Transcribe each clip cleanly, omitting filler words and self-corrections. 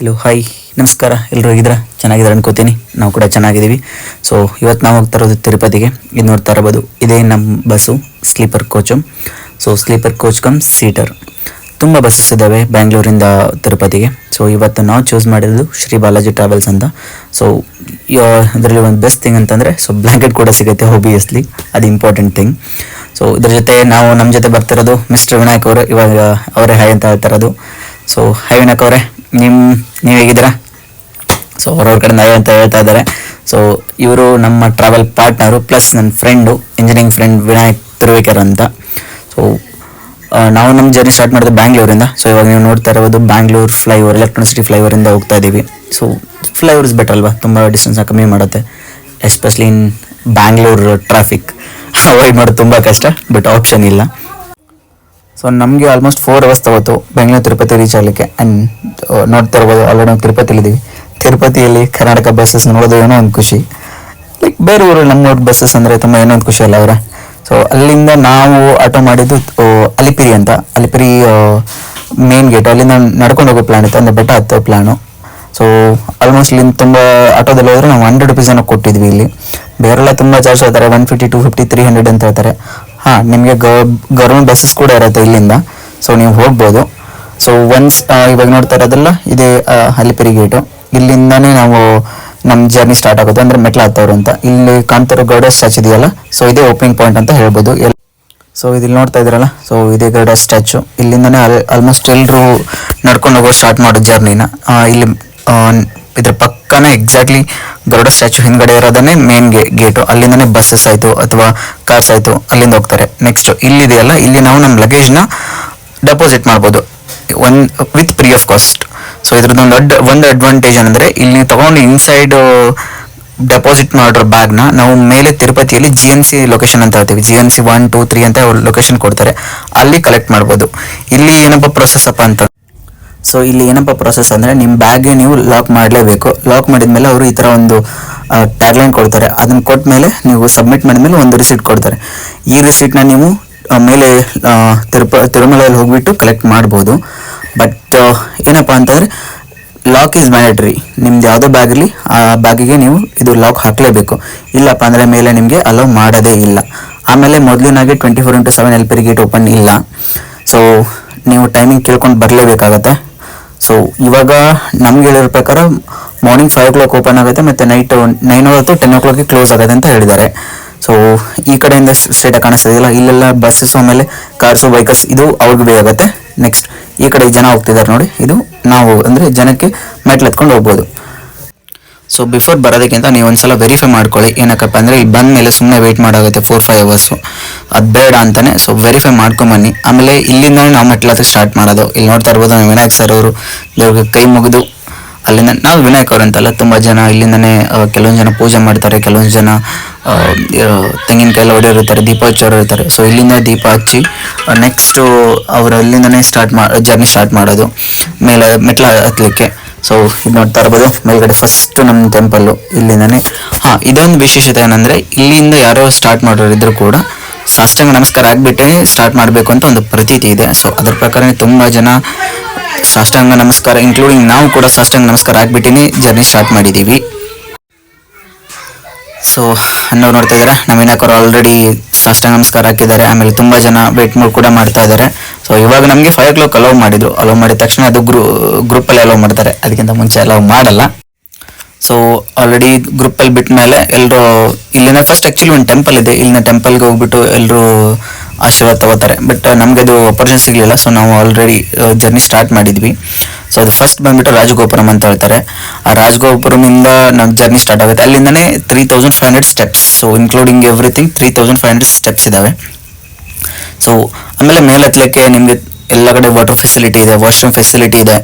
Hello hi ನಮಸ್ಕಾರ. ಎಲ್ಲರೂ ಹೋಗಿದ್ರ ಚೆನ್ನಾಗಿದ್ದಾರೆ ಅನ್ಕೋತೀನಿ. ನಾವು ಕೂಡ ಚೆನ್ನಾಗಿದ್ದೀವಿ. ಸೊ ಇವತ್ತು ನಾವು ಹೋಗ್ತಾ ಇರೋದು ತಿರುಪತಿಗೆ. ಇದು ನೋಡ್ತಾ ಇರ್ಬೋದು, ಇದೇ ನಮ್ಮ bus, sleeper coach. So sleeper coach come seater. ತುಂಬ ಬಸ್ಸಸ್ ಇದ್ದಾವೆ ಬ್ಯಾಂಗ್ಳೂರಿಂದ ತಿರುಪತಿಗೆ. ಸೊ ಇವತ್ತು ನಾವು ಚೂಸ್ ಮಾಡಿರೋದು ಶ್ರೀ ಬಾಲಾಜಿ ಟ್ರಾವೆಲ್ಸ್ ಅಂತ. ಸೊ ಇದರಲ್ಲಿ ಒಂದು ಬೆಸ್ಟ್ ಥಿಂಗ್ ಅಂತಂದರೆ ಸೊ ಬ್ಲ್ಯಾಂಕೆಟ್ ಕೂಡ ಸಿಗುತ್ತೆ ಆಬ್ವಿಯಸ್ಲಿ, ಅದು ಇಂಪಾರ್ಟೆಂಟ್ ಥಿಂಗ್. ಸೊ ಇದ್ರ ಜೊತೆ ನಮ್ಮ ಜೊತೆ ಬರ್ತಿರೋದು ಮಿಸ್ಟರ್ ವಿನಾಯಕ್ ಅವರು. ಇವಾಗ ಅವರೇ ಹಾಯ್ ಅಂತ ಹೇಳ್ತಾ ಇರೋದು. ಸೊ ಹಾಯ್ ವಿನಾಯಕ್ ಅವರೇ, ನೀವು ಹೇಗಿದ್ದೀರಾ? ಸೊ ಅವ್ರವ್ರ ಕಡೆ ನಾವೇ ಅಂತ ಹೇಳ್ತಾ ಇದ್ದಾರೆ. ಸೊ ಇವರು ನಮ್ಮ ಟ್ರಾವೆಲ್ ಪಾರ್ಟ್ನರು ಪ್ಲಸ್ ನನ್ನ ಫ್ರೆಂಡು, ಇಂಜಿನಿಯರಿಂಗ್ ಫ್ರೆಂಡ್ ವಿನಾಯಕ್ ತುರುವೇಕರ್ ಅಂತ. ಸೊ ನಾವು ನಮ್ಮ ಜರ್ನಿ ಸ್ಟಾರ್ಟ್ ಮಾಡಿದ್ದು ಬ್ಯಾಂಗ್ಳೂರಿಂದ. ಸೊ ಇವಾಗ ನೀವು ನೋಡ್ತಾ ಇರೋದು ಬ್ಯಾಂಗ್ಳೂರ್ ಫ್ಲೈಓವರ್, ಎಲೆಕ್ಟ್ರಾನಿಕ್ ಸಿಟಿ ಫ್ಲೈಓವರಿಂದ ಹೋಗ್ತಾ ಇದ್ದೀವಿ. ಸೊ ಫ್ಲೈಓವರ್ ಇಸ್ ಬೆಟರ್ ಅಲ್ವಾ, ತುಂಬ ಡಿಸ್ಟೆನ್ಸ್ನ ಕಮ್ಮಿ ಮಾಡುತ್ತೆ. Especially in Bangalore traffic avoid ಮಾಡೋದು ತುಂಬ ಕಷ್ಟ, ಬಟ್ ಆಪ್ಷನ್ ಇಲ್ಲ. ಸೊ ನಮಗೆ ಆಲ್ಮೋಸ್ಟ್ 4 ಅವರ್ಸ್ ತಗೋತು ಬೆಂಗಳೂರು ತಿರುಪತಿ ರೀಚ್ ಆಗಲಿಕ್ಕೆ. ಆ್ಯಂಡ್ ನೋಡ್ತಾ ಇರ್ಬೋದು, ಆಲ್ರೆಡಿ ನಾವು ತಿರುಪತಿಲಿದ್ದೀವಿ. ತಿರುಪತಿಯಲ್ಲಿ ಕರ್ನಾಟಕ ಬಸ್ಸಸ್ ನೋಡೋದು ಏನೋ ಒಂದು ಖುಷಿ. ಲೈಕ್ ಬೇರೆ ಊರು ನಮ್ಮ ಬಸ್ಸಸ್ ಅಂದರೆ ತುಂಬ ಏನೋ ಒಂದು ಖುಷಿ ಅಲ್ಲ ಅವರ. ಸೊ ಅಲ್ಲಿಂದ ನಾವು ಆಟೋ ಮಾಡಿದ್ದು ಅಲಿಪಿರಿ ಅಂತ. ಅಲಿಪಿರಿ ಮೇನ್ ಗೇಟ್, ಅಲ್ಲಿಂದ ನಡ್ಕೊಂಡು ಹೋಗೋ ಪ್ಲ್ಯಾನ್ ಇತ್ತು, ಅಂದರೆ ಬೆಟ್ಟ ಹತ್ತೋ ಪ್ಲ್ಯಾನು. ಸೊ ಆಲ್ಮೋಸ್ಟ್ ಇಲ್ಲಿಂದ ತುಂಬ ಆಟೋದಲ್ಲಿ ಹೋದರೆ ನಾವು 100 ರುಪೀಸ್ ಏನೋ ಕೊಟ್ಟಿದ್ವಿ. ಇಲ್ಲಿ ಬೇರೆಲ್ಲ ತುಂಬ ಚಾರ್ಜ್ ಹೇಳ್ತಾರೆ, 150, 250, 300 ಅಂತ ಹೇಳ್ತಾರೆ. ಹಾಂ, ನಿಮಗೆ ಗೌರ್ಮೆಂಟ್ ಬಸ್ಸಸ್ ಕೂಡ ಇರುತ್ತೆ ಇಲ್ಲಿಂದ, ಸೊ ನೀವು ಹೋಗ್ಬೋದು. ಸೊ ಒನ್ಸ್ ಇವಾಗ ನೋಡ್ತಾ ಇರೋದಲ್ಲ, ಇದೇ ಅಲಿಪಿರಿ ಗೇಟು. ಇಲ್ಲಿಂದನೇ ನಾವು ನಮ್ಮ ಜರ್ನಿ ಸ್ಟಾರ್ಟ್ ಆಗೋದು, ಅಂದರೆ ಮೆಟ್ಲ ಹತ್ತವ್ರು ಅಂತ. ಇಲ್ಲಿ ಕಾಣ್ತಿರೋ ಗರುಡ ಸ್ಟ್ಯಾಚು ಇದೆಯಲ್ಲ, ಸೊ ಇದೇ ಓಪನಿಂಗ್ ಪಾಯಿಂಟ್ ಅಂತ ಹೇಳ್ಬೋದು. ಸೊ ಇಲ್ಲಿ ನೋಡ್ತಾ ಇದ್ದೀರಲ್ಲ, ಸೊ ಇದೇ ಗರುಡ ಸ್ಟ್ಯಾಚು. ಇಲ್ಲಿಂದನೇ ಆಲ್ಮೋಸ್ಟ್ ಎಲ್ಲರೂ ನಡ್ಕೊಂಡು ಹೋಗೋ ಸ್ಟಾರ್ಟ್ ಮಾಡೋ ಜರ್ನಿನ. ಇಲ್ಲಿ ಇದ್ರ ಪಕ್ಕನೇ ಎಕ್ಸಾಕ್ಟ್ಲಿ ಗರುಡ ಸ್ಟ್ಯಾಚು ಹಿಂದ್ಗಡೆ ಇರೋದನ್ನೇ ಮೇನ್ ಗೇಟು. ಅಲ್ಲಿಂದನೇ ಬಸ್ಸಸ್ ಆಯಿತು ಅಥವಾ ಕಾರ್ಸ್ ಆಯಿತು, ಅಲ್ಲಿಂದ ಹೋಗ್ತಾರೆ. ನೆಕ್ಸ್ಟ್ ಇಲ್ಲಿದೆಯಲ್ಲ, ಇಲ್ಲಿ ನಾವು ನಮ್ಮ ಲಗೇಜ್ನ ಡೆಪಾಸಿಟ್ ಮಾಡ್ಬೋದು with free of cost. So ಇದ್ರದ್ದು ಒಂದು ಅಡ್ವಾಂಟೇಜ್ ಏನಂದರೆ, ಇಲ್ಲಿ ತೊಗೊಂಡು ಇನ್ಸೈಡ್ ಡೆಪಾಸಿಟ್ ಮಾಡಿರೋ ಬ್ಯಾಗ್ನ ನಾವು ಮೇಲೆ ತಿರುಪತಿಯಲ್ಲಿ GNC ಲೊಕೇಶನ್ ಅಂತ ಹೇಳ್ತೀವಿ. GNC 1, 2, 3 ಅಂತ ಲೊಕೇಶನ್ ಕೊಡ್ತಾರೆ, ಅಲ್ಲಿ ಕಲೆಕ್ಟ್ ಮಾಡ್ಬೋದು. ಇಲ್ಲಿ ಏನಪ್ಪ ಪ್ರೊಸೆಸ್ ಅಂದರೆ ನಿಮ್ಮ ಬ್ಯಾಗ್ಗೆ ನೀವು ಲಾಕ್ ಮಾಡಲೇಬೇಕು. ಲಾಕ್ ಮಾಡಿದ್ಮೇಲೆ ಅವರು ಈ ಥರ ಒಂದು ಟ್ಯಾಗ್ಲೈನ್ ಕೊಡ್ತಾರೆ. ಅದನ್ನು ಕೊಟ್ಟ ಮೇಲೆ ನೀವು ಸಬ್ಮಿಟ್ ಮಾಡಿದ್ಮೇಲೆ ಒಂದು ರಿಸಿಟ್ ಕೊಡ್ತಾರೆ. ಈ ರಿಸಿಟ್ನ ನೀವು ಮೇಲೆ ತಿರುಮಲೆಯಲ್ಲಿ ಹೋಗ್ಬಿಟ್ಟು ಕಲೆಕ್ಟ್ ಮಾಡ್ಬೋದು. ಬಟ್ ಏನಪ್ಪ ಅಂತಂದರೆ, ಲಾಕ್ ಈಸ್ ಮ್ಯಾಂಡೇಟರಿ. ನಿಮ್ದು ಯಾವುದೋ ಬ್ಯಾಗ್ ಇರಲಿ, ಆ ಬ್ಯಾಗಿಗೆ ನೀವು ಇದು ಲಾಕ್ ಹಾಕಲೇಬೇಕು. ಇಲ್ಲಪ್ಪ ಅಂದರೆ ಮೇಲೆ ನಿಮಗೆ ಅಲೋ ಮಾಡೋದೇ ಇಲ್ಲ. ಆಮೇಲೆ ಮೊದಲಿನಾಗೆ 24x7 ಅಲಿಪಿರಿ ಗೇಟ್ ಓಪನ್ ಇಲ್ಲ. ಸೊ ನೀವು ಟೈಮಿಂಗ್ ಕೇಳ್ಕೊಂಡು ಬರಲೇಬೇಕಾಗತ್ತೆ. ಸೊ ಇವಾಗ ನಮ್ಗೆ ಹೇಳಿರೋ ಪ್ರಕಾರ ಮಾರ್ನಿಂಗ್ 5 o'clock ಓಪನ್ ಆಗುತ್ತೆ, ಮತ್ತು ನೈಟ್ 9 or 10 o'clock ಕ್ಲೋಸ್ ಆಗುತ್ತೆ ಅಂತ ಹೇಳಿದ್ದಾರೆ. ಸೊ ಈ ಕಡೆಯಿಂದ ಸ್ಟ್ರೇಟಾಗಿ ಕಾಣಿಸ್ತದೆಯಲ್ಲ, ಇಲ್ಲೆಲ್ಲ ಬಸ್ಸಸ್, ಆಮೇಲೆ ಕಾರ್ಸು, ವೆಹಿಕಲ್ಸ್, ಇದು ಅವ್ರಿಗೆ ಬೇ ಆಗುತ್ತೆ. ನೆಕ್ಸ್ಟ್ ಈ ಕಡೆ ಜನ ಹೋಗ್ತಿದ್ದಾರೆ ನೋಡಿ, ಇದು ನಾವು ಅಂದರೆ ಜನಕ್ಕೆ ಮೆಟ್ಲು ಎತ್ಕೊಂಡು ಹೋಗ್ಬೋದು. ಸೊ ಬಿಫೋರ್ ಬರೋದಕ್ಕಿಂತ ನೀವು ಒಂದ್ಸಲ ವೆರಿಫೈ ಮಾಡ್ಕೊಳ್ಳಿ. ಏನಕ್ಕಪ್ಪ ಅಂದರೆ, ಇಲ್ಲಿ ಬಂದ ಮೇಲೆ ಸುಮ್ಮನೆ ವೆಯ್ಟ್ ಮಾಡೋಗುತ್ತೆ 4-5 hours, ಅದು ಬೇಡ ಅಂತಾನೆ. ಸೊ ವೆರಿಫೈ ಮಾಡ್ಕೊಂಬನ್ನಿ. ಆಮೇಲೆ ಇಲ್ಲಿಂದನೇ ನಾವು ಮೆಟ್ಲ ಹತ್ರ ಸ್ಟಾರ್ಟ್ ಮಾಡೋದು. ಇಲ್ಲಿ ನೋಡ್ತಾ ಇರ್ಬೋದು, ನಾವು ವಿನಾಯಕ್ ಸರ್ ಅವರು ಇವ್ರಿಗೆ ಕೈ ಮುಗಿದು ಅಲ್ಲಿಂದ, ನಾವು ವಿನಾಯಕ್ ಅವರು ಅಂತಲ್ಲ, ತುಂಬ ಜನ ಇಲ್ಲಿಂದನೇ ಕೆಲವೊಂದು ಜನ ಪೂಜೆ ಮಾಡ್ತಾರೆ, ಕೆಲವೊಂದು ಜನ ತೆಂಗಿನಕಾಯಿ ಹೊಡೆಯೋರಿರ್ತಾರೆ, ದೀಪ ಹಚ್ಚೋರು ಇರ್ತಾರೆ. ಸೊ ಇಲ್ಲಿಂದ ದೀಪ ಹಚ್ಚಿ ನೆಕ್ಸ್ಟು ಅವರು ಅಲ್ಲಿಂದನೇ ಜರ್ನಿ ಸ್ಟಾರ್ಟ್ ಮಾಡೋದು ಮೇಲೆ ಮೆಟ್ಲ ಹತ್ತಲಿಕ್ಕೆ. ಸೊ ಇದು ನೋಡ್ತಾ ಇರ್ಬೋದು, ಮೇಲ್ಗಡೆ ಫಸ್ಟ್ ನಮ್ಮ ಟೆಂಪಲ್ಲು ಇಲ್ಲಿಂದನೇ. ಹಾಂ, ಇದೊಂದು ವಿಶೇಷತೆ ಏನಂದರೆ, ಇಲ್ಲಿಂದ ಯಾರೋ ಸ್ಟಾರ್ಟ್ ಮಾಡೋರಿದ್ರು ಕೂಡ ಸಾಷ್ಟಾಂಗ ನಮಸ್ಕಾರ ಆಗಿಬಿಟ್ಟೇ ಸ್ಟಾರ್ಟ್ ಮಾಡಬೇಕು ಅಂತ ಒಂದು ಪ್ರತೀತಿ ಇದೆ. ಸೊ ಅದ್ರ ಪ್ರಕಾರ ತುಂಬ ಜನ ಸಾಷ್ಟಾಂಗ ನಮಸ್ಕಾರ, ಇನ್ಕ್ಲೂಡಿಂಗ್ ನಾವು ಕೂಡ ಸಾಷ್ಟಾಂಗ ನಮಸ್ಕಾರ ಆಗಿಬಿಟ್ಟಿನೇ ಜರ್ನಿ ಸ್ಟಾರ್ಟ್ ಮಾಡಿದ್ದೀವಿ. ಸೊ ನಾವು ನೋಡ್ತಾ ಇದ್ದಾರೆ, ನಮ್ಮ ವಿನಾಯಕರು ಆಲ್ರೆಡಿ ಸಾಷ್ಟಾಂಗ ನಮಸ್ಕಾರ ಹಾಕಿದ್ದಾರೆ. ಆಮೇಲೆ ತುಂಬ ಜನ ವೇಟ್ ಕೂಡ ಮಾಡ್ತಾ ಇದ್ದಾರೆ. ಸೊ ಇವಾಗ ನಮಗೆ 5 o'clock ಅಲೋ ಮಾಡಿದ ತಕ್ಷಣ ಅದು ಗ್ರೂಪಲ್ಲಿ ಅಲೋ ಮಾಡ್ತಾರೆ, ಅದಕ್ಕಿಂತ ಮುಂಚೆ ಅಲೋ ಮಾಡಲ್ಲ. ಸೊ ಆಲ್ರೆಡಿ ಗ್ರೂಪಲ್ಲಿ ಬಿಟ್ಟ ಮೇಲೆ ಎಲ್ಲರೂ ಇಲ್ಲಿಂದ ಫಸ್ಟ್ ಆ್ಯಕ್ಚುಲಿ ಒಂದು ಟೆಂಪಲ್ ಇದೆ, ಇಲ್ಲಿಂದ ಟೆಂಪಲ್ಗೆ ಹೋಗ್ಬಿಟ್ಟು ಎಲ್ಲರೂ ಆಶೀರ್ವಾದ ತಗೋತಾರೆ. ಬಟ್ ನಮಗೆ ಅದು ಆಪರ್ಚುನಿಟಿ ಸಿಗಲಿಲ್ಲ. ಸೊ ನಾವು ಆಲ್ರೆಡಿ ಜರ್ನಿ ಸ್ಟಾರ್ಟ್ ಮಾಡಿದ್ವಿ. ಸೊ ಅದು ಫಸ್ಟ್ ಬಂದುಬಿಟ್ಟು ರಾಜಗೋಪುರಂ ಅಂತ ಹೇಳ್ತಾರೆ. ಆ ರಾಜಗೋಪುರಮಿಂದ ನಮ್ಮ ಜರ್ನಿ ಸ್ಟಾರ್ಟ್ ಆಗುತ್ತೆ. ಅಲ್ಲಿಂದನೇ 3500 steps. So including everything 3500 steps ಇದ್ದಾವೆ. ಸೊ ಆಮೇಲೆ ಮೇಲೆ ಹತ್ತಲಿಕ್ಕೆ ನಿಮಗೆ ಎಲ್ಲ ಕಡೆ ವಾಟರ್ ಫೆಸಿಲಿಟಿ ಇದೆ, ವಾಶ್ರೂಮ್ ಫೆಸಿಲಿಟಿ ಇದೆ,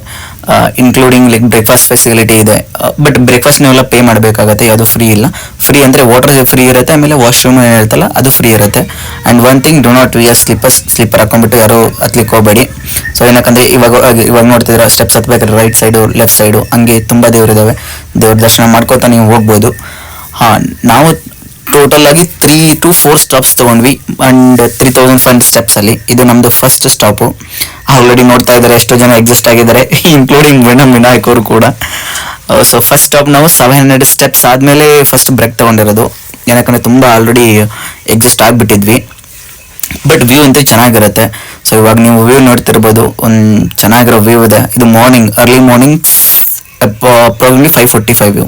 ಇನ್ಕ್ಲೂಡಿಂಗ್ ಲೈಕ್ ಬ್ರೇಕ್ಫಾಸ್ಟ್ ಫೆಸಿಲಿಟಿ ಇದೆ. ಬಟ್ ಬ್ರೇಕ್ಫಾಸ್ಟ್ ನೀವೆಲ್ಲ ಪೇ ಮಾಡಬೇಕಾಗತ್ತೆ, ಯಾವುದು ಫ್ರೀ ಇಲ್ಲ. ಫ್ರೀ ಅಂದರೆ ವಾಟರ್ ಫ್ರೀ ಇರುತ್ತೆ, ಆಮೇಲೆ ವಾಶ್ರೂಮ್ ಏನಿರುತ್ತಲ್ಲ ಅದು ಫ್ರೀ ಇರುತ್ತೆ. And one thing, do not wear slipper ಹಾಕೊಂಡ್ಬಿಟ್ಟು ಯಾರು ಹತ್ಲಿಕ್ಕೆ ಹೋಗಬೇಡಿ. ಸೊ ಏನಕ್ಕಂದರೆ ಇವಾಗ ನೋಡ್ತಿದ್ರೆ ಸ್ಟೆಪ್ಸ್ ಹತ್ಬೇಕಾದ್ರೆ ರೈಟ್ ಸೈಡು, ಲೆಫ್ಟ್ ಸೈಡು ಹಂಗೆ ತುಂಬ ದೇವರಿದ್ದಾವೆ. ದೇವ್ರ ದರ್ಶನ ಮಾಡ್ಕೋತಾ ನೀವು ಹೋಗ್ಬೋದು. ಹಾಂ, ನಾವು ಟೋಟಲ್ ಆಗಿ 3 to 4 ಸ್ಟಾಪ್ಸ್ ತಗೊಂಡ್ವಿ ಅಂಡ್ 3500 ಸ್ಟೆಪ್ಸ್ ಅಲ್ಲಿ. ಇದು ನಮ್ದು ಫಸ್ಟ್ ಸ್ಟಾಪು. ಆಲ್ರೆಡಿ ನೋಡ್ತಾ ಇದ್ದಾರೆ ಎಷ್ಟೋ ಜನ ಎಕ್ಸಿಸ್ಟ್ ಆಗಿದ್ದಾರೆ, ಇನ್ಕ್ಲೂಡಿಂಗ್ ಮೇಡಮ್ ವಿನಾಯಕ್ ಅವರು ಕೂಡ. ಸೊ ಫಸ್ಟ್ ಸ್ಟಾಪ್ ನಾವು 700 ಸ್ಟೆಪ್ಸ್ ಆದ್ಮೇಲೆ ಫಸ್ಟ್ ಬ್ರೇಕ್ ತಗೊಂಡಿರೋದು, ಯಾಕಂದ್ರೆ ತುಂಬಾ ಆಲ್ರೆಡಿ ಎಕ್ಸಿಸ್ಟ್ ಆಗ್ಬಿಟ್ಟಿದ್ವಿ. ಬಟ್ ವ್ಯೂ ಅಂತೂ ಚೆನ್ನಾಗಿರುತ್ತೆ. ಸೊ ಇವಾಗ ನೀವು ವ್ಯೂ ನೋಡ್ತಿರ್ಬೋದು, ಒಂದು ಚೆನ್ನಾಗಿರೋ ವ್ಯೂ ಇದೆ. ಇದು early morning probably 5:45 view.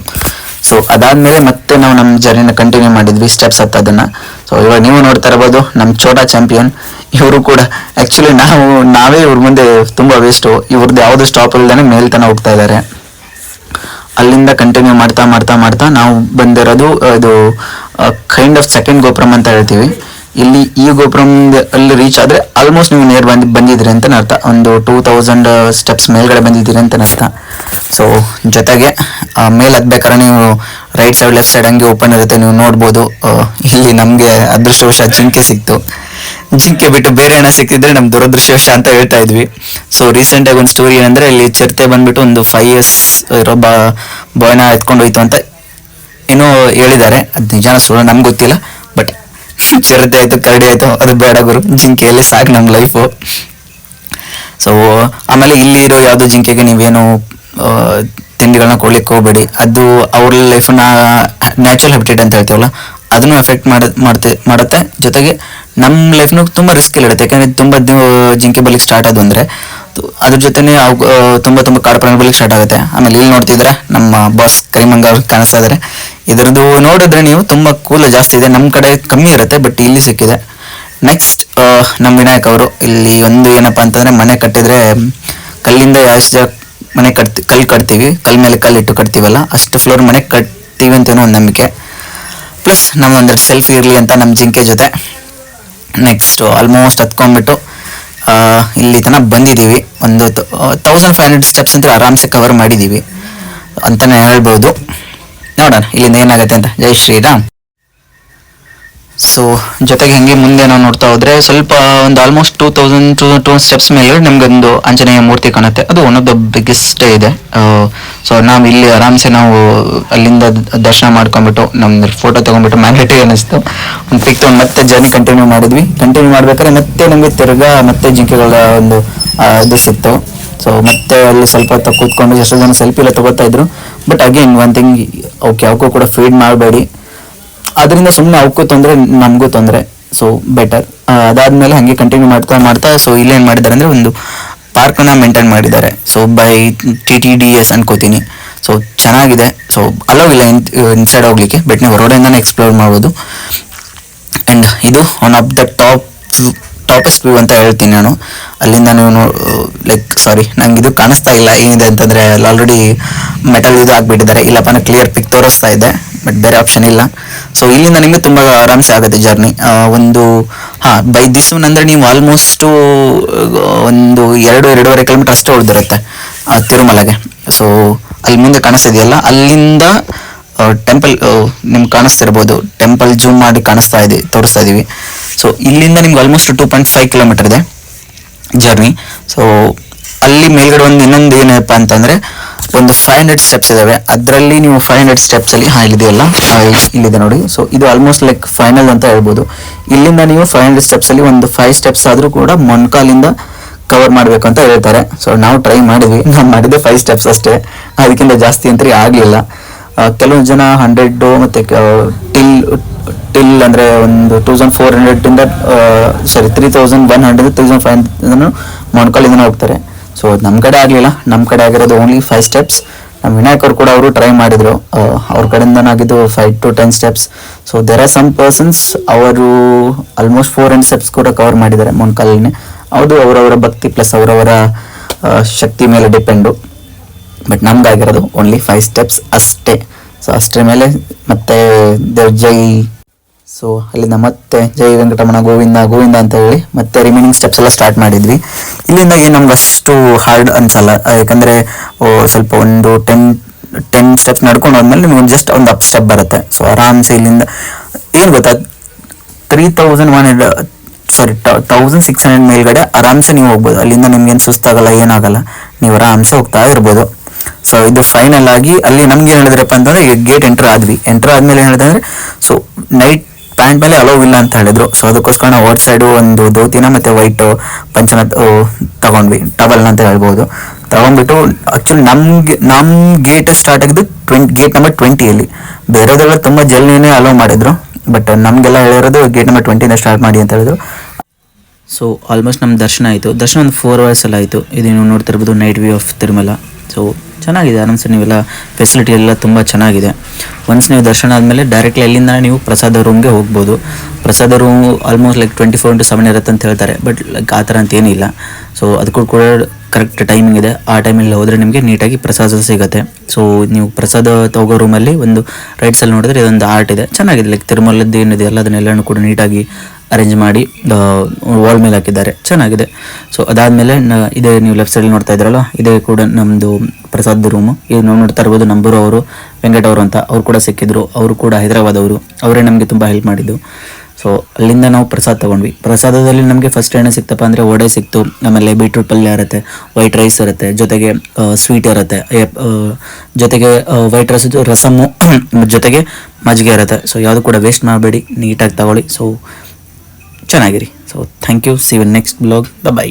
So ಅದಾದ್ಮೇಲೆ ಮತ್ತೆ ನಾವು ನಮ್ಮ ಜರ್ನಿನ ಕಂಟಿನ್ಯೂ ಮಾಡಿದ್ವಿ ಸ್ಟೆಪ್ಸ್ ಹತ್ತೋದನ್ನ. ಸೊ ಇವಾಗ ನೀವು ನೋಡ್ತಾ ಇರ್ಬೋದು ನಮ್ಮ ಛೋಟಾ ಚಾಂಪಿಯನ್ ಇವರು ಕೂಡ. ಆಕ್ಚುಲಿ ನಾವೇ ಇವ್ರ ಮುಂದೆ ತುಂಬಾ ವೇಸ್ಟು. ಇವ್ರದ್ದು ಯಾವುದು ಸ್ಟಾಪ್ ಇಲ್ದೇನೆ ಮೇಲ್ತನ ಹೋಗ್ತಾ ಇದ್ದಾರೆ. ಅಲ್ಲಿಂದ ಕಂಟಿನ್ಯೂ ಮಾಡ್ತಾ ಮಾಡ್ತಾ ಮಾಡ್ತಾ ನಾವು ಬಂದಿರೋದು ಇದು ಕೈಂಡ್ ಆಫ್ ಸೆಕೆಂಡ್ ಗೋಪುರಂ ಅಂತ ಹೇಳ್ತೀವಿ. ಇಲ್ಲಿ ಈ ಗೋಪುರಂ ಅಲ್ಲಿ ರೀಚ್ ಆದ್ರೆ ಆಲ್ಮೋಸ್ಟ್ ನೀವು ನೇರ್ ಬಂದಿದ್ರಿ ಅಂತ ಅರ್ಥ. ಒಂದು 2000 ಸ್ಟೆಪ್ಸ್ ಮೇಲ್ಗಡೆ ಬಂದಿದ್ದೀರಿ ಅಂತ ಅರ್ಥ. ಸೊ ಜೊತೆಗೆ ಮೇಲ್ ಹತ್ಬೇಕಾದ್ರೆ ನೀವು ರೈಟ್ ಸೈಡ್ ಲೆಫ್ಟ್ ಸೈಡ್ ಹಂಗೆ ಓಪನ್ ಇರುತ್ತೆ, ನೀವು ನೋಡ್ಬೋದು. ಇಲ್ಲಿ ನಮ್ಗೆ ಅದೃಷ್ಟವಶ ಜಿಂಕೆ ಸಿಕ್ತು. ಜಿಂಕೆ ಬಿಟ್ಟು ಬೇರೆ ಏನೋ ಸಿಕ್ತಿದ್ರೆ ನಮ್ ದುರದೃಷ್ಟವಶ ಅಂತ ಹೇಳ್ತಾ ಇದ್ವಿ. ಸೊ ರೀಸೆಂಟ್ ಆಗಿ ಒಂದು ಸ್ಟೋರಿ ಏನಂದ್ರೆ, ಇಲ್ಲಿ ಚಿರತೆ ಬಂದ್ಬಿಟ್ಟು ಒಂದು 5 years ಇರೋ ಬಾಯ್ನ ಎತ್ಕೊಂಡು ಹೋಯ್ತು ಅಂತ ಏನೋ ಹೇಳಿದ್ದಾರೆ. ಅದು ನಿಜಾನ ಸುಳ್ಳು ನಮ್ಗೆ ಗೊತ್ತಿಲ್ಲ. ಬಟ್ ಚಿರತೆ ಆಯ್ತು, ಕರಡಿ ಆಯ್ತು, ಅದು ಬೇಡ ಗುರು, ಜಿಂಕೆಯಲ್ಲಿ ಸಾಕು ನಮ್ಮ ಲೈಫು. ಸೊ ಆಮೇಲೆ ಇಲ್ಲಿ ಇರೋ ಯಾವುದೋ ಜಿಂಕೆಗೆ ನೀವೇನು ತಿಂಡಿಗಳನ್ನ ಕೊಡ್ಲಿಕ್ಕೆ ಹೋಗ್ಬೇಡಿ. ಅದು ಅವ್ರ ಲೈಫನ್ನ ನ್ಯಾಚುರಲ್ ಹ್ಯಾಬಿಟೇಟ್ ಅಂತ ಹೇಳ್ತೀವಲ್ಲ, ಅದನ್ನು ಎಫೆಕ್ಟ್ ಮಾಡುತ್ತೆ. ಜೊತೆಗೆ ನಮ್ಮ ಲೈಫ್ನು ತುಂಬ ರಿಸ್ಕ್ ಇರುತ್ತೆ. ಯಾಕಂದ್ರೆ ತುಂಬ ಜಿಂಕೆ ಬಲಿಗೆ ಸ್ಟಾರ್ಟ್ ಆದವು ಅಂದರೆ ಅದ್ರ ಜೊತೆನೆ ತುಂಬ ಕಾಡು ಪ್ರಾಣಿ ಬಲಿಗೆ ಸ್ಟಾರ್ಟ್ ಆಗುತ್ತೆ. ಆಮೇಲೆ ಇಲ್ಲಿ ನೋಡ್ತಿದ್ರೆ ನಮ್ಮ ಬಾಸ್ ಕರಿಮಂಗ ಕಾಣಿಸ್ತಾ ಇದ್ದಾರೆ. ಇದ್ರದ್ದು ನೋಡಿದ್ರೆ ನೀವು ತುಂಬ ಕೂಲ ಜಾಸ್ತಿ ಇದೆ, ನಮ್ಮ ಕಡೆ ಕಮ್ಮಿ ಇರುತ್ತೆ, ಬಟ್ ಇಲ್ಲಿ ಸಿಕ್ಕಿದೆ. ನೆಕ್ಸ್ಟ್ ನಮ್ಮ ವಿನಾಯಕ್ ಅವರು ಇಲ್ಲಿ ಒಂದು ಏನಪ್ಪಾ ಅಂತಂದ್ರೆ, ಮನೆ ಕಟ್ಟಿದ್ರೆ ಕಲ್ಲಿಂದ ಎಷ್ಟು ಮನೆ ಕಲ್ಲು ಕಟ್ತೀವಿ, ಕಲ್ ಮೇಲೆ ಕಲ್ಲಿಟ್ಟು ಕಟ್ತೀವಲ್ಲ, ಅಷ್ಟು ಫ್ಲೋರ್ ಮನೆ ಕಟ್ತೀವಿ ಅಂತೇನೋ ಒಂದು ನಂಬಿಕೆ. ಪ್ಲಸ್ ನಾವು ಒಂದೆರಡು ಸೆಲ್ಫಿ ಇರಲಿ ಅಂತ ನಮ್ಮ ಜಿಂಕೆ ಜೊತೆ. ನೆಕ್ಸ್ಟ್ ಆಲ್ಮೋಸ್ಟ್ ಹತ್ಕೊಂಡ್ಬಿಟ್ಟು ಇಲ್ಲಿ ತನಕ ಬಂದಿದ್ದೀವಿ. ಒಂದು 1500 ಸ್ಟೆಪ್ಸ್ ಅಂತ ಆರಾಮ್ಸೆ ಕವರ್ ಮಾಡಿದ್ದೀವಿ ಅಂತಲೇ ಹೇಳ್ಬೋದು. ನೋಡೋಣ ಇಲ್ಲಿಂದ ಏನಾಗುತ್ತೆ ಅಂತ. ಜೈ ಶ್ರೀರಾಮ್. ಸೊ ಜೊತೆಗೆ ಹಂಗೆ ಮುಂದೆ ನಾವು ನೋಡ್ತಾ ಹೋದ್ರೆ ಸ್ವಲ್ಪ ಒಂದು ಆಲ್ಮೋಸ್ಟ್ 2200 ಸ್ಟೆಪ್ಸ್ ಮೇಲೆ ನಮ್ಗೊಂದು ಆಂಜನೇಯ ಮೂರ್ತಿ ಕಾಣುತ್ತೆ. ಅದು ಒನ್ ಆಫ್ ದ ಬಿಗ್ಗೆಸ್ಟ್ ಇದೆ. ಸೊ ನಾವು ಇಲ್ಲಿ ಆರಾಮ್ಸೆ ನಾವು ಅಲ್ಲಿಂದ ದರ್ಶನ ಮಾಡ್ಕೊಂಡ್ಬಿಟ್ಟು ನಮ್ದು ಫೋಟೋ ತಗೊಂಡ್ಬಿಟ್ಟು ಮ್ಯಾಗ್ನೆಟಿಕ್ ಅನ್ನಿಸ್ತು. ಒಂದು ಪಿಕ್ ತಗೊಂಡು ಮತ್ತೆ ಜರ್ನಿ ಕಂಟಿನ್ಯೂ ಮಾಡಿದ್ವಿ. ಕಂಟಿನ್ಯೂ ಮಾಡ್ಬೇಕಾದ್ರೆ ಮತ್ತೆ ನಮಗೆ ತಿರ್ಗಾ ಮತ್ತೆ ಜಿಂಕೆಗಳ ಒಂದು ಇದು ಸಿಕ್ತು. ಸೊ ಮತ್ತೆ ಅಲ್ಲಿ ಸ್ವಲ್ಪ ಹೊತ್ತು ಕೂತ್ಕೊಂಡು ಎಷ್ಟೋ ಜನ ಸೆಲ್ಫಿ ಎಲ್ಲ ತಗೋತಾ ಇದ್ರು. But again one thing, okay ಅವಕ್ಕೂ ಕೂಡ ಫೀಡ್ ಮಾಡಬೇಡಿ, ಅದರಿಂದ ಸುಮ್ಮನೆ ಅವಕ್ಕೂ ತೊಂದರೆ ನಮಗೂ ತೊಂದರೆ. So better. ಅದಾದ್ಮೇಲೆ ಹಾಗೆ ಕಂಟಿನ್ಯೂ ಮಾಡ್ತಾ ಸೊ ಇಲ್ಲೇನು ಮಾಡಿದ್ದಾರೆ ಅಂದರೆ, ಒಂದು ಪಾರ್ಕನ್ನ ಮೇಂಟೈನ್ ಮಾಡಿದ್ದಾರೆ. ಸೊ ಬೈ TTDS ಅನ್ಕೋತೀನಿ. ಸೊ ಚೆನ್ನಾಗಿದೆ. ಸೊ ಅಲೋ ಇಲ್ಲ ಇನ್ಸೈಡ್ ಹೋಗ್ಲಿಕ್ಕೆ, ಬಟ್ ನೀವು ಹೊರಗಡೆಯಿಂದನೇ ಎಕ್ಸ್ಪ್ಲೋರ್ ಮಾಡ್ಬೋದು. ಆ್ಯಂಡ್ ಇದು one of the toppest view ಅಂತ ಹೇಳ್ತೀನಿ ನಾನು. ಅಲ್ಲಿಂದ ನೀವು ನಂಗೆ ಇದು ಕಾಣಿಸ್ತಾ ಇಲ್ಲ ಏನಿದೆ ಅಂತಂದರೆ, ಅಲ್ಲಿ ಆಲ್ರೆಡಿ ಮೆಟಲ್ ಇದು ಆಗಿಬಿಟ್ಟಿದ್ದಾರೆ. ಇಲ್ಲಪ್ಪ ನಾನು ಕ್ಲಿಯರ್ ಪಿಕ್ ತೋರಿಸ್ತಾ ಇದ್ದೆ, ಬಟ್ ಬೇರೆ ಆಪ್ಷನ್ ಇಲ್ಲ. ಸೊ ಇಲ್ಲಿಂದ ನಿಮಗೆ ತುಂಬ ಆರಾಮ್ಸೆ ಆಗುತ್ತೆ ಜರ್ನಿ. ಬೈ ದಿಸ್ ಅಂದರೆ ನೀವು ಆಲ್ಮೋಸ್ಟು ಒಂದು 2-2.5 ಕಿಲೋಮೀಟರ್ ಅಷ್ಟೇ ಉಳಿದಿರುತ್ತೆ ತಿರುಮಲೆಗೆ. ಸೊ ಅಲ್ಲಿ ಮುಂದೆ ಕಾಣಿಸ್ತಿದೆಯಲ್ಲ, ಅಲ್ಲಿಂದ ಟೆಂಪಲ್ ನಿಮ್ಗೆ ಕಾಣಿಸ್ತಿರ್ಬೋದು. ಟೆಂಪಲ್ ಜೂಮ್ ಮಾಡಿ ತೋರಿಸ್ತಾ ಇದೀವಿ. ಸೊ ಇಲ್ಲಿಂದ ನಿಮ್ಗೆ ಆಲ್ಮೋಸ್ಟ್ 2.5 ಕಿಲೋಮೀಟರ್ ಇದೆ ಜರ್ನಿ. ಸೊ ಅಲ್ಲಿ ಮೇಲ್ಗಡೆ ಇನ್ನೊಂದು ಏನಪ್ಪ ಅಂತಂದ್ರೆ, ಒಂದು 500 ಸ್ಟೆಪ್ಸ್ ಇದಾವೆ. ಅದರಲ್ಲಿ ನೀವು 500 ಸ್ಟೆಪ್ಸ್ ಅಲ್ಲಿ ಇಲ್ಲಿದೆಯಲ್ಲ, ಇಲ್ಲಿದೆ ನೋಡಿ. ಸೊ ಇದು ಆಲ್ಮೋಸ್ಟ್ ಲೈಕ್ ಫೈನಲ್ ಅಂತ ಹೇಳ್ಬೋದು. ಇಲ್ಲಿಂದ ನೀವು 500 ಸ್ಟೆಪ್ಸ್ ಅಲ್ಲಿ ಒಂದು 5 ಸ್ಟೆಪ್ಸ್ ಆದ್ರೂ ಕೂಡ ಮೊಣಕಾಲಿಂದ ಕವರ್ ಮಾಡ್ಬೇಕು ಅಂತ ಹೇಳ್ತಾರೆ. ಸೊ ನಾವು ಟ್ರೈ ಮಾಡಿದ್ವಿ, ನಾವು ಮಾಡಿದ್ದೆ 5 ಸ್ಟೆಪ್ಸ್ ಅಷ್ಟೇ, ಅದಕ್ಕಿಂತ ಜಾಸ್ತಿ ಅಂತ ಆಗ್ಲಿಲ್ಲ. ಕೆಲವೊಂದು ಜನ 100 ಮತ್ತೆ ಟಿಲ್ ಅಂದ್ರೆ ಒಂದು 2400 ಇಂದ 3100 3500 ಮೊಣಕಾಲಿಂದ ಹೋಗ್ತಾರೆ. ಸೊ ನಮ್ಮ ಕಡೆ ಆಗಲಿಲ್ಲ, ನಮ್ಮ ಕಡೆ ಆಗಿರೋದು ಓನ್ಲಿ 5 ಸ್ಟೆಪ್ಸ್. ನಮ್ಮ ವಿನಾಯಕ್ ಅವರು ಕೂಡ ಅವರು ಟ್ರೈ ಮಾಡಿದ್ರು, ಅವ್ರ ಕಡೆಯಿಂದನಾಗಿದ್ದು 5 to 10 steps. So there are some persons ಅವರು ಆಲ್ಮೋಸ್ಟ್ 400 ಸ್ಟೆಪ್ಸ್ ಕೂಡ ಕವರ್ ಮಾಡಿದ್ದಾರೆ ಮೊಣಕಾಲಿನೇ. ಹೌದು, ಅವರವರ ಭಕ್ತಿ ಪ್ಲಸ್ ಅವರವರ ಶಕ್ತಿ ಮೇಲೆ ಡಿಪೆಂಡು. ಬಟ್ ನಮ್ಗಾಗಿರೋದು ಓನ್ಲಿ 5 ಸ್ಟೆಪ್ಸ್ ಅಷ್ಟೇ. ಸೊ ಅಷ್ಟರ ಮೇಲೆ ಮತ್ತೆ ಜೈ. ಸೊ ಅಲ್ಲಿಂದ ಮತ್ತೆ ಜೈ ವೆಂಕಟರಮಣ ಗೋವಿಂದ ಗೋವಿಂದ ಅಂತ ಹೇಳಿ ಮತ್ತೆ ರಿಮೈನಿಂಗ್ ಸ್ಟೆಪ್ಸ್ ಎಲ್ಲ ಸ್ಟಾರ್ಟ್ ಮಾಡಿದ್ವಿ. ಇಲ್ಲಿಂದ ಏನು ನಮ್ಗೆ ಅಷ್ಟು ಹಾರ್ಡ್ ಅನ್ಸಲ್ಲ, ಯಾಕಂದ್ರೆ ಸ್ವಲ್ಪ ಒಂದು 10 ಸ್ಟೆಪ್ಸ್ ನಡ್ಕೊಂಡು ಹೋದ್ಮೇಲೆ ನಿಮ್ಗೆ ಜಸ್ಟ್ ಒಂದು ಅಪ್ ಸ್ಟೆಪ್ ಬರುತ್ತೆ. ಸೊ ಆರಾಮ್ಸೆ ಇಲ್ಲಿಂದ ಏನು ಗೊತ್ತಾ, 1600 ಮೇಲ್ಗಡೆ ಆರಾಮ್ಸೆ ನೀವು ಹೋಗ್ಬೋದು. ಅಲ್ಲಿಂದ ನಿಮ್ಗೇನು ಸುಸ್ತಾಗಲ್ಲ, ಏನಾಗಲ್ಲ, ನೀವು ಆರಾಮ್ಸೆ ಹೋಗ್ತಾ ಇರ್ಬೋದು. ಸೊ ಇದು ಫೈನಲ್ ಆಗಿ ಅಲ್ಲಿ ನಮ್ಗೆ ಏನು ಹೇಳಿದ್ರಪ್ಪ ಅಂತಂದ್ರೆ ಗೇಟ್ ಎಂಟರ್ ಆದ್ಮೇಲೆ ಏನು ಹೇಳಿದ್ರೆ ಸೊ ನೈಟ್ ಪ್ಯಾಂಟ್ ಮೇಲೆ ಅಲೋವ್ ಇಲ್ಲ ಅಂತ ಹೇಳಿದ್ರು. ಸೊ ಅದಕ್ಕೋಸ್ಕರ ನಾವು ಔಟ್ ಸೈಡು ಒಂದು ಧೋತಿನ ಮತ್ತೆ ವೈಟ್ ಪಂಚನ ತಗೊಂಡ್ವಿ, ಟವಲ್ನ ಅಂತ ಹೇಳ್ಬೋದು. ತಗೊಂಡ್ಬಿಟ್ಟು ಆಕ್ಚುಲಿ ನಮ್ ಗೇಟ್ ಸ್ಟಾರ್ಟ್ ಆಗಿದ್ದು ಗೇಟ್ ನಂಬರ್ 20 ಬೇರೆದೆಲ್ಲ ತುಂಬ ಜಲ್ದಿನೇ ಅಲೋವ್ ಮಾಡಿದ್ರು, ಬಟ್ ನಮಗೆಲ್ಲ ಹೇಳಿರೋದು ಗೇಟ್ ನಂಬರ್ 20 ಸ್ಟಾರ್ಟ್ ಮಾಡಿ ಅಂತ ಹೇಳಿದ್ರು. ಸೊ ಆಲ್ಮೋಸ್ಟ್ ನಮ್ಮ ದರ್ಶನ ಆಯಿತು. ದರ್ಶನ ಒಂದು 4 hours ಎಲ್ಲ ಆಯಿತು. ಇದು ನೀವು ನೋಡ್ತಿರ್ಬೋದು night view of Tirumala. So ಚೆನ್ನಾಗಿದೆ ಆರಾಮ್ಸೆ, ನೀವೆಲ್ಲ ಫೆಸಿಲಿಟಿ ಎಲ್ಲ ತುಂಬ ಚೆನ್ನಾಗಿದೆ. ಒನ್ಸ್ ನೀವು ದರ್ಶನ ಆದಮೇಲೆ ಡೈರೆಕ್ಟ್ಲಿ ಅಲ್ಲಿಂದ ನೀವು ಪ್ರಸಾದ ರೂಮ್ಗೆ ಹೋಗ್ಬೋದು. ಪ್ರಸಾದ ರೂಮ್ ಆಲ್ಮೋಸ್ಟ್ ಲೈಕ್ 24/7 ಇರುತ್ತೆ ಅಂತ ಹೇಳ್ತಾರೆ, ಬಟ್ ಲೈಕ್ ಆ ಥರ ಅಂತ ಏನಿಲ್ಲ. ಸೊ ಅದಕ್ಕೂ ಕೂಡ ಕರೆಕ್ಟ್ ಟೈಮಿಂಗ್ ಇದೆ. ಆ ಟೈಮಲ್ಲಿ ಹೋದರೆ ನಿಮಗೆ ನೀಟಾಗಿ ಪ್ರಸಾದ ಸಿಗುತ್ತೆ. ಸೊ ನೀವು ಪ್ರಸಾದ ತಗೋ ರೂಮಲ್ಲಿ ಒಂದು ರೈಟ್ ಸೈಡ್ ನೋಡಿದ್ರೆ ಇದೊಂದು ಆರ್ಟ್ ಇದೆ, ಚೆನ್ನಾಗಿದೆ. ಲೈಕ್ ತಿರುಮಲದ್ದು ಏನಿದೆ ಎಲ್ಲ ಅದನ್ನೆಲ್ಲನೂ ಕೂಡ ನೀಟಾಗಿ ಅರೇಂಜ್ ಮಾಡಿ ವಾಲ್ ಮೇಲೆ ಹಾಕಿದ್ದಾರೆ, ಚೆನ್ನಾಗಿದೆ. ಸೊ ಅದಾದಮೇಲೆ ಇದೇ ನೀವು ಲೆಫ್ಟ್ ಸೈಡ್ ನೋಡ್ತಾ ಇದ್ರಲ್ಲ, ಇದೇ ಕೂಡ ನಮ್ಮದು ಪ್ರಸಾದ ರೂಮು. ಇದು ನಾವು ನೋಡ್ತಾ ಇರ್ಬೋದು ನಂಬರು ಅವರು ವೆಂಕಟ್ ಅವರು ಅಂತ, ಅವ್ರು ಕೂಡ ಸಿಕ್ಕಿದ್ರು. ಅವರು ಕೂಡ ಹೈದರಾಬಾದ್ ಅವರು, ಅವರೇ ನಮಗೆ ತುಂಬ ಹೆಲ್ಪ್ ಮಾಡಿದ್ದು. ಸೊ ಅಲ್ಲಿಂದ ನಾವು ಪ್ರಸಾದ ತೊಗೊಂಡ್ವಿ. ಪ್ರಸಾದದಲ್ಲಿ ನಮಗೆ ಫಸ್ಟ್ ಏನೇ ಸಿಕ್ತಪ್ಪ ಅಂದರೆ ವಡೆ ಸಿಕ್ತು, ಆಮೇಲೆ ಬೀಟ್ರೂಟ್ ಪಲ್ಯ ಇರುತ್ತೆ, ವೈಟ್ ರೈಸ್ ಇರುತ್ತೆ, ಜೊತೆಗೆ ಸ್ವೀಟ್ ಇರುತ್ತೆ, ಜೊತೆಗೆ ವೈಟ್ ರೈಸ್ ರಸಮ್ಮು ಜೊತೆಗೆ ಮಜ್ಜಿಗೆ ಇರುತ್ತೆ. ಸೊ ಯಾವುದು ಕೂಡ ವೇಸ್ಟ್ ಮಾಡಬೇಡಿ, ನೀಟಾಗಿ ತಗೊಳ್ಳಿ. ಸೊ ಚೆನ್ನಾಗಿರಿ. So thank you, see you next blog, by.